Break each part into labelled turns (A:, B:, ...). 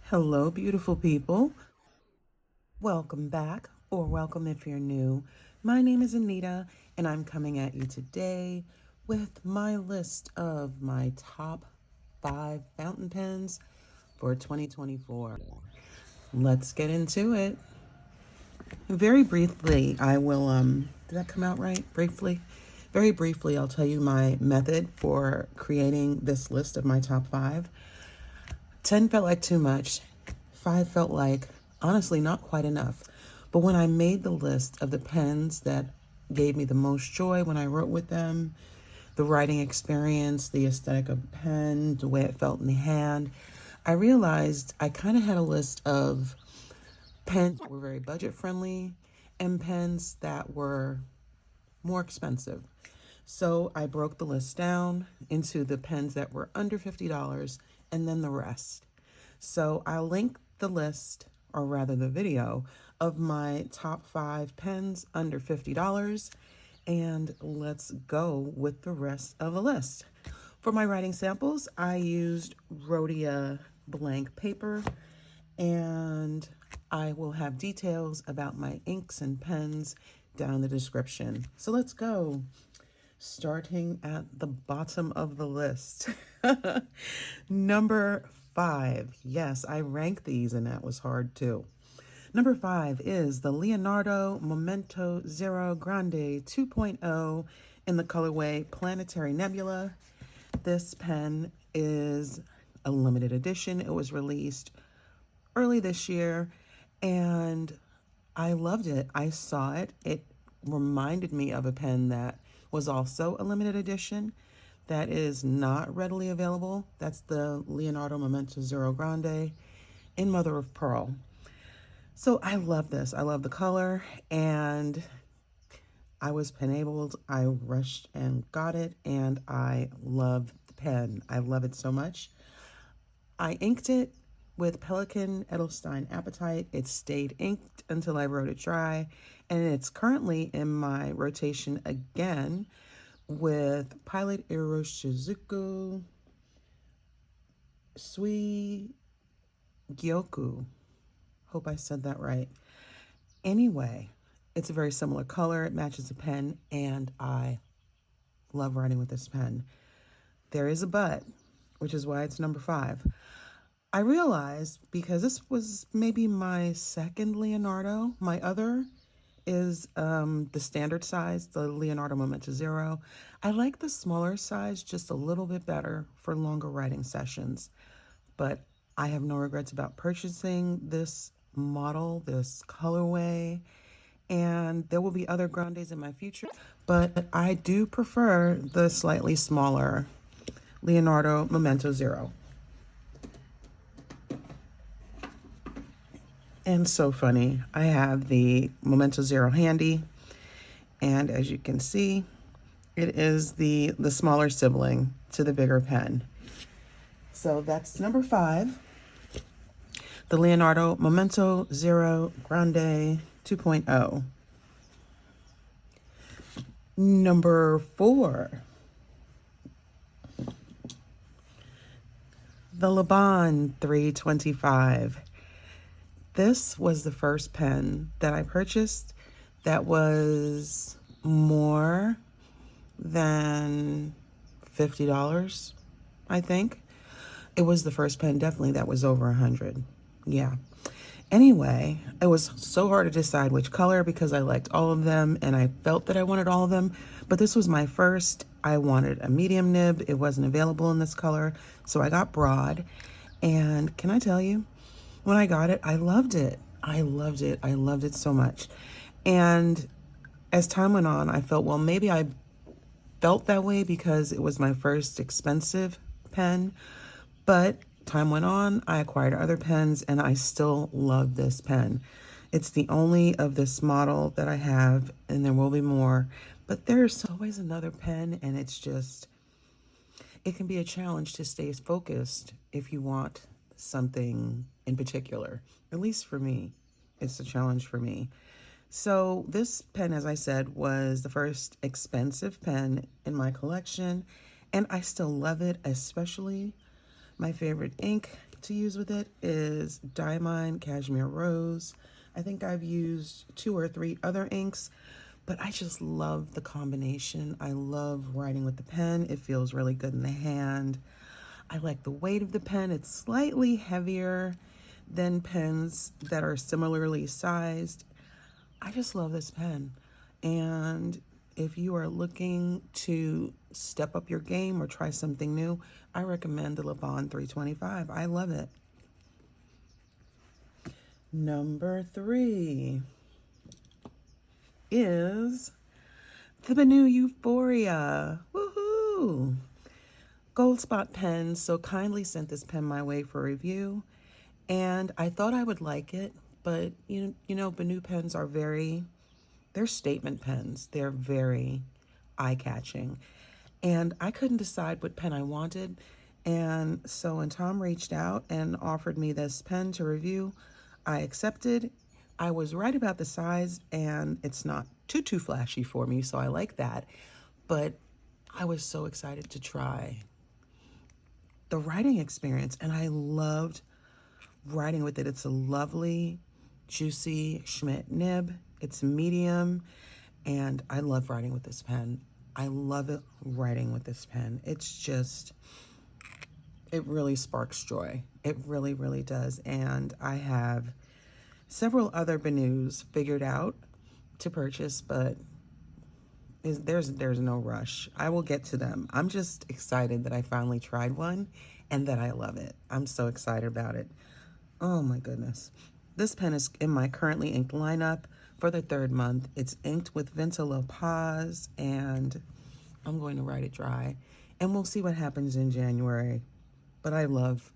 A: Hello, beautiful people. Welcome back, or welcome if you're new. My name is Anita, and I'm coming at you today with my list of my top 5 fountain pens for 2024. Let's get into it. Very briefly, I will, did that come out right? Briefly? Very briefly, I'll tell you my method for creating this list of my top 5. 10 felt like too much. 5 felt like, honestly, not quite enough. But when I made the list of the pens that gave me the most joy when I wrote with them, the writing experience, the aesthetic of the pen, the way it felt in the hand, I realized I kind of had a list of pens that were very budget friendly and pens that were more expensive. So I broke the list down into the pens that were under $50 and then the rest. So I'll link the list, or rather the video, of my top 5 pens under $50, and let's go with the rest of the list. For my writing samples, I used Rhodia blank paper, and I will have details about my inks and pens down in the description. So let's go. Starting at the bottom of the list. Number 5. Yes, I ranked these and that was hard too. Number 5 is the Leonardo Momento Zero Grande 2.0 in the colorway Planetary Nebula. This pen is a limited edition. It was released early this year and I loved it. I saw it. It reminded me of a pen that was also a limited edition that is not readily available. That's the Leonardo Momento Zero Grande in Mother of Pearl. So I love this. I love the color, and I was pen-abled. I rushed and got it, and I love the pen. I love it so much. I inked it with Pelikan Edelstein Apatite. It stayed inked until I wrote it dry, and it's currently in my rotation again with Pilot Aero Shizuku Sui Gyoku. Hope I said that right. Anyway, it's a very similar color. It matches the pen, and I love writing with this pen. There is a but, which is why it's number 5. I realized, because this was maybe my second Leonardo, my other is the standard size, the Leonardo Momento Zero. I like the smaller size just a little bit better for longer writing sessions, but I have no regrets about purchasing this model, this colorway, and there will be other Grandes in my future, but I do prefer the slightly smaller Leonardo Momento Zero. And so funny, I have the Momento Zero handy, and as you can see, it is the smaller sibling to the bigger pen. So that's number 5, the Leonardo Momento Zero Grande 2.0. Number 4, the Laban 325. This was the first pen that I purchased that was more than $50, I think. It was the first pen, definitely, that was over 100. Yeah. Anyway, it was so hard to decide which color because I liked all of them and I felt that I wanted all of them. But this was my first. I wanted a medium nib. It wasn't available in this color, so I got broad. And can I tell you, when I got it, I loved it. I loved it. I loved it so much. And as time went on, I felt, well, maybe I felt that way because it was my first expensive pen. But time went on, I acquired other pens, and I still love this pen. It's the only of this model that I have, and there will be more. But there's always another pen, and it's just, it can be a challenge to stay focused if you want something in particular. At least for me, it's a challenge for me. So this pen, as I said, was the first expensive pen in my collection, and I still love it, especially my favorite ink to use with it is Diamond Cashmere Rose. I think I've used 2 or 3 other inks, but I just love the combination. I love writing with the pen. It feels really good in the hand. I like the weight of the pen. It's slightly heavier than pens that are similarly sized. I just love this pen. And if you are looking to step up your game or try something new, I recommend the Laban 325. I love it. Number 3 is the Benu Euphoria. Woohoo! Gold Spot Pen so kindly sent this pen my way for review, and I thought I would like it, but you know, Benu pens are they're statement pens. They're very eye-catching, and I couldn't decide what pen I wanted, and so when Tom reached out and offered me this pen to review, I accepted. I was right about the size, and it's not too flashy for me, so I like that, but I was so excited to try the writing experience, and I loved writing with it. It's a lovely, juicy Schmidt nib. It's medium, and I love writing with this pen. I love it writing with this pen. It's just, it really sparks joy. It really, really does. And I have several other Benus figured out to purchase, but there's no rush. I will get to them. I'm just excited that I finally tried one and that I love it. I'm so excited about it. Oh my goodness. This pen is in my currently inked lineup for the 3rd month. It's inked with Vento La Paz, and I'm going to write it dry, and we'll see what happens in January. But I love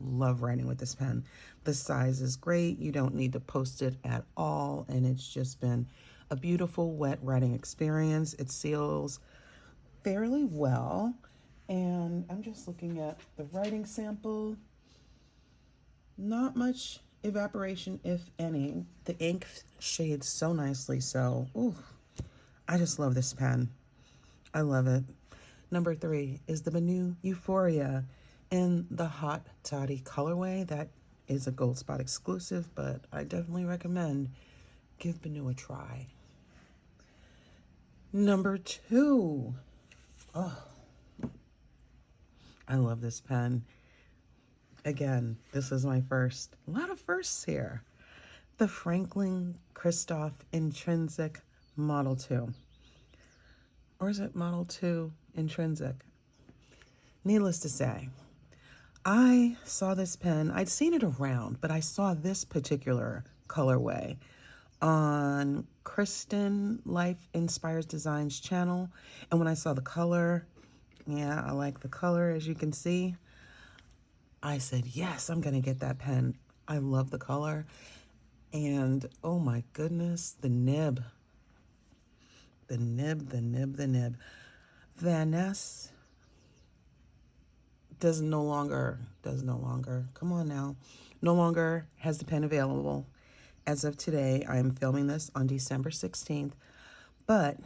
A: writing with this pen. The size is great. You don't need to post it at all, and it's just been a beautiful wet writing experience. It seals fairly well, and I'm just looking at the writing sample. Not much evaporation, if any. The ink shades so nicely, so ooh, I just love this pen. I love it. Number 3 is the Benu Euphoria in the Hot Toddy colorway. That is a Gold Spot exclusive, but I definitely recommend give Benu a try. Number 2. Oh, I love this pen. Again, this is my first. A lot of firsts here. The Franklin-Christoph Intrinsic Model 2. Or is it Model 2 Intrinsic? Needless to say, I saw this pen. I'd seen it around, but I saw this particular colorway on Kristen Life Inspires Designs channel. And when I saw the color, yeah, I like the color, as you can see. I said, yes, I'm going to get that pen. I love the color. And oh my goodness, the nib. The nib. Vanness no longer, come on now, no longer has the pen available. As of today, I am filming this on December 16th, but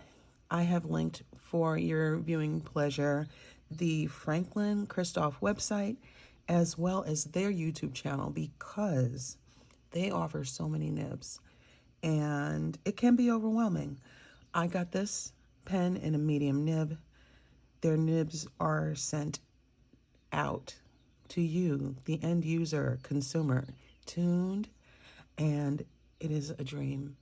A: I have linked for your viewing pleasure the Franklin-Christoph website as well as their YouTube channel, because they offer so many nibs and it can be overwhelming. I got this pen in a medium nib. Their nibs are sent out to you, the end user, consumer, tuned, and it is a dream.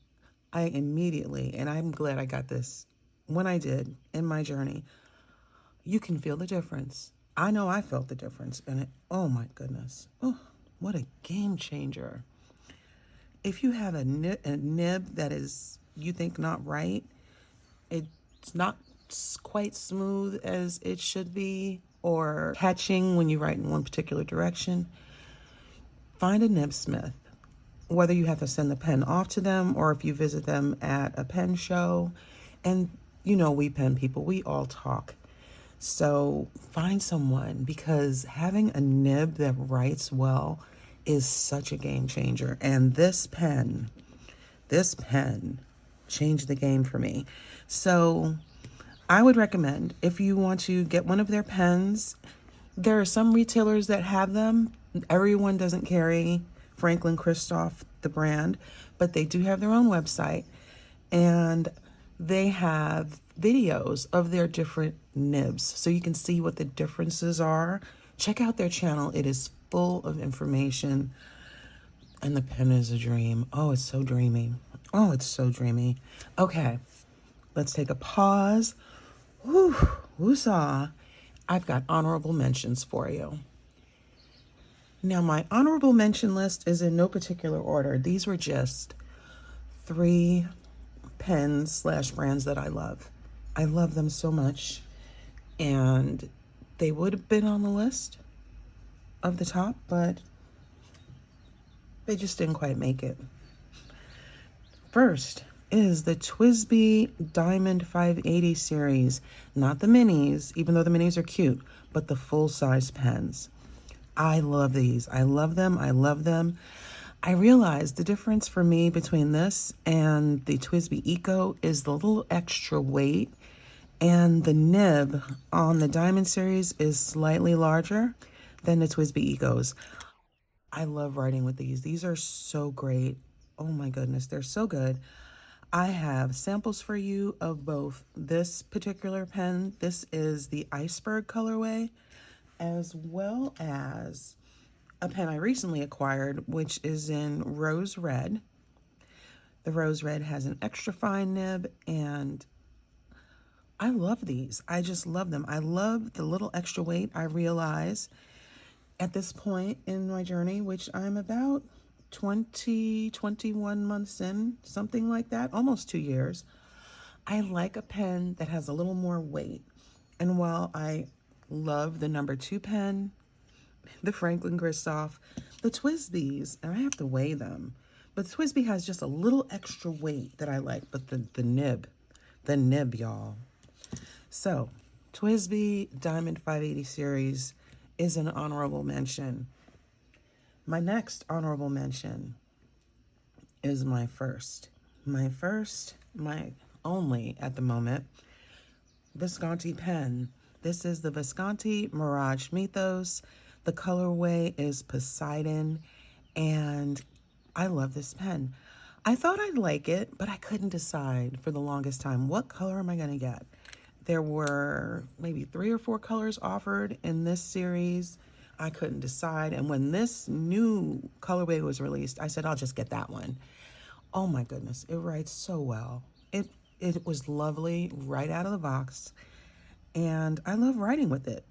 A: I immediately, and I'm glad I got this when I did in my journey, you can feel the difference. I know I felt the difference, and oh my goodness, oh, what a game changer. If you have a nib that is, you think, not right, it's not quite smooth as it should be, or catching when you write in one particular direction, find a nibsmith. Whether you have to send the pen off to them or if you visit them at a pen show. And you know, we pen people, we all talk. So find someone, because having a nib that writes well is such a game changer. And this pen changed the game for me. So I would recommend, if you want to get one of their pens, There are some retailers that have them. Everyone doesn't carry Franklin-Christoph, the brand, but they do have their own website, and they have videos of their different nibs, so you can see what the differences are. Check out their channel. It is full of information, and the pen is a dream. Oh, it's so dreamy. Oh, it's so dreamy. Okay, let's take a pause. Whew, woosah. I've got honorable mentions for you. Now, my honorable mention list is in no particular order. These were just 3 pens slash brands that I love. I love them so much, and they would have been on the list of the top, but they just didn't quite make it. First is the TWSBI Diamond 580 series, not the minis, even though the minis are cute, but the full-size pens. I love these. I love them. I love them. I realized the difference for me between this and the TWSBI Eco is the little extra weight, and the nib on the Diamond series is slightly larger than the TWSBI Ecos. I love writing with these. These are so great. Oh my goodness, they're so good. I have samples for you of both this particular pen. This is the Iceberg colorway, as well as a pen I recently acquired, which is in Rose Red. The Rose Red has an extra fine nib, and I love these. I just love them. I love the little extra weight. I realize at this point in my journey, which I'm about 21 months in, something like that, almost 2 years, I like a pen that has a little more weight. And while I love the number 2 pen, the Franklin-Christoph, the TWSBIs, and I have to weigh them, but the TWSBI has just a little extra weight that I like, but the nib, y'all. So, TWSBI Diamond 580 series is an honorable mention. My next honorable mention is my only at the moment, Visconti pen. This is the Visconti Mirage Mythos. The colorway is Poseidon, and I love this pen. I thought I'd like it, but I couldn't decide for the longest time. What color am I going to get? There were maybe 3 or 4 colors offered in this series. I couldn't decide, and when this new colorway was released, I said, I'll just get that one. Oh my goodness, it writes so well. It was lovely right out of the box, and I love writing with it.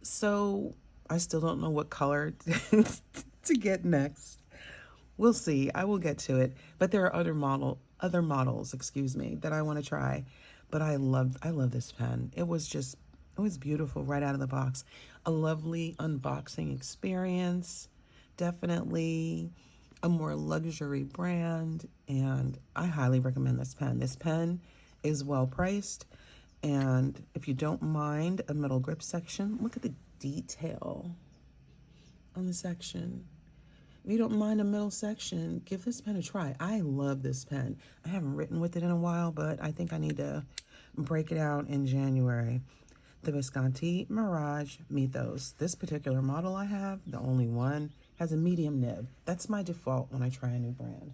A: So I still don't know what color to get next. We'll see. I will get to it. But there are other models, that I want to try. But I love this pen. It was beautiful right out of the box. A lovely unboxing experience. Definitely a more luxury brand, and I highly recommend this pen. This pen is well priced, and if you don't mind a metal grip section, look at the detail on the section. If you don't mind a middle section, give this pen a try. I love this pen. I haven't written with it in a while, but I think I need to break it out in January. The Visconti Mirage Mythos. This particular model I have, the only one, has a medium nib. That's my default when I try a new brand.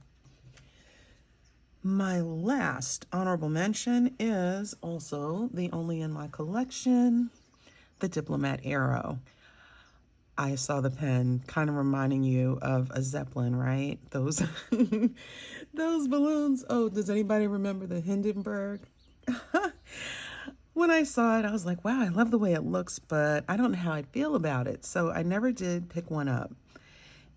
A: My last honorable mention is also the only in my collection, the Diplomat Aero. I saw the pen kind of reminding you of a Zeppelin, right? Those those balloons. Oh, does anybody remember the Hindenburg? When I saw it, I was like, wow, I love the way it looks, but I don't know how I'd feel about it. So I never did pick one up.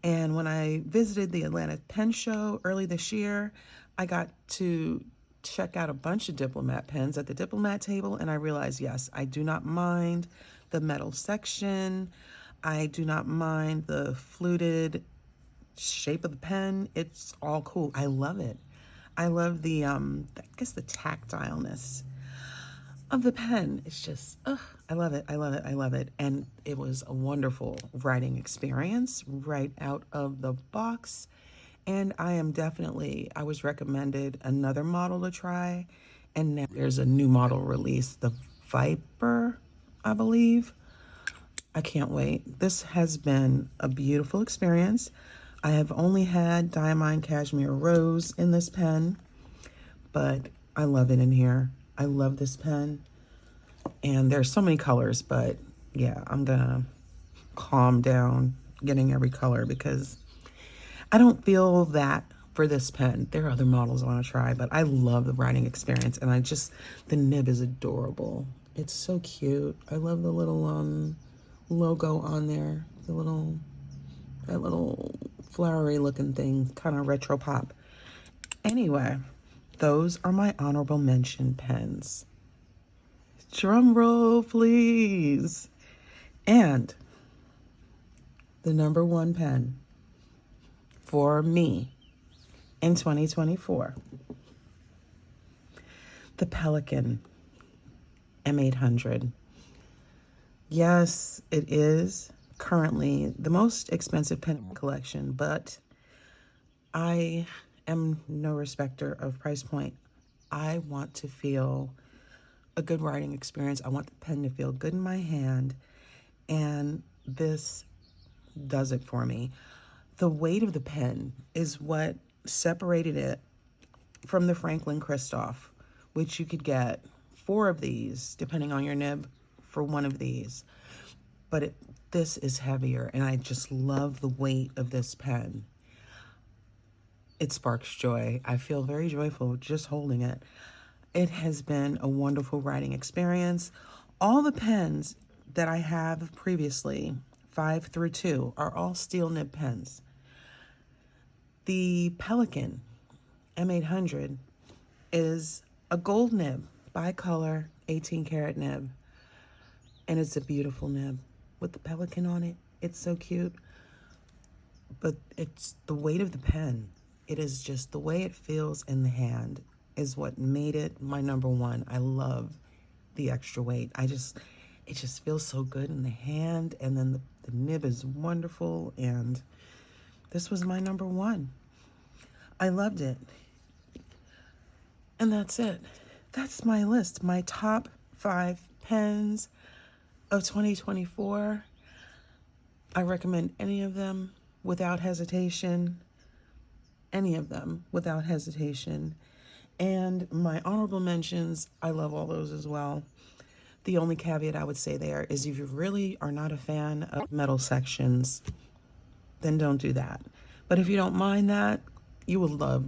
A: And when I visited the Atlanta Pen Show early this year, I got to check out a bunch of Diplomat pens at the Diplomat table, and I realized, yes, I do not mind the metal section. I do not mind the fluted shape of the pen. It's all cool. I love it. I love the, I guess the tactileness of the pen. It's just, I love it. I love it. I love it. And it was a wonderful writing experience right out of the box. And I was recommended another model to try. And now there's a new model released, the Viper, I believe. I can't wait. This has been a beautiful experience. I have only had Diamond Cashmere Rose in this pen, but I love it in here. I love this pen. And there's so many colors, but yeah, I'm gonna calm down getting every color because I don't feel that for this pen. There are other models I want to try, but I love the writing experience, and the nib is adorable. It's so cute. I love the little logo on there, that little flowery looking thing, kind of retro pop. Anyway, those are my honorable mention pens. Drum roll, please. And the number one pen for me in 2024, the Pelikan M800. Yes, it is currently the most expensive pen collection, but I am no respecter of price point. I want to feel a good writing experience. I want the pen to feel good in my hand, and this does it for me. The weight of the pen is what separated it from the Franklin-Christoph, which you could get 4 of these, depending on your nib, for 1 of these. But this is heavier, and I just love the weight of this pen. It sparks joy. I feel very joyful just holding it. It has been a wonderful writing experience. All the pens that I have previously, 5 through 2, are all steel nib pens. The Pelikan M800 is a gold nib, bicolor, 18 karat nib. And it's a beautiful nib with the Pelikan on it. It's so cute. But it's the weight of the pen. It is just the way it feels in the hand is what made it my number one. I love the extra weight. It just feels so good in the hand. And then the nib is wonderful. And this was my number one. I loved it. And that's it. That's my list. My top 5 pens of 2024. I recommend any of them without hesitation. Any of them without hesitation. And my honorable mentions, I love all those as well. The only caveat I would say there is if you really are not a fan of metal sections, then don't do that. But if you don't mind that, you will love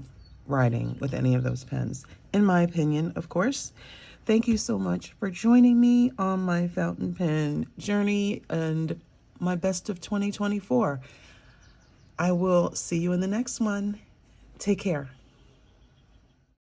A: writing with any of those pens, in my opinion, of course. Thank you so much for joining me on my fountain pen journey and my best of 2024. I will see you in the next one. Take care.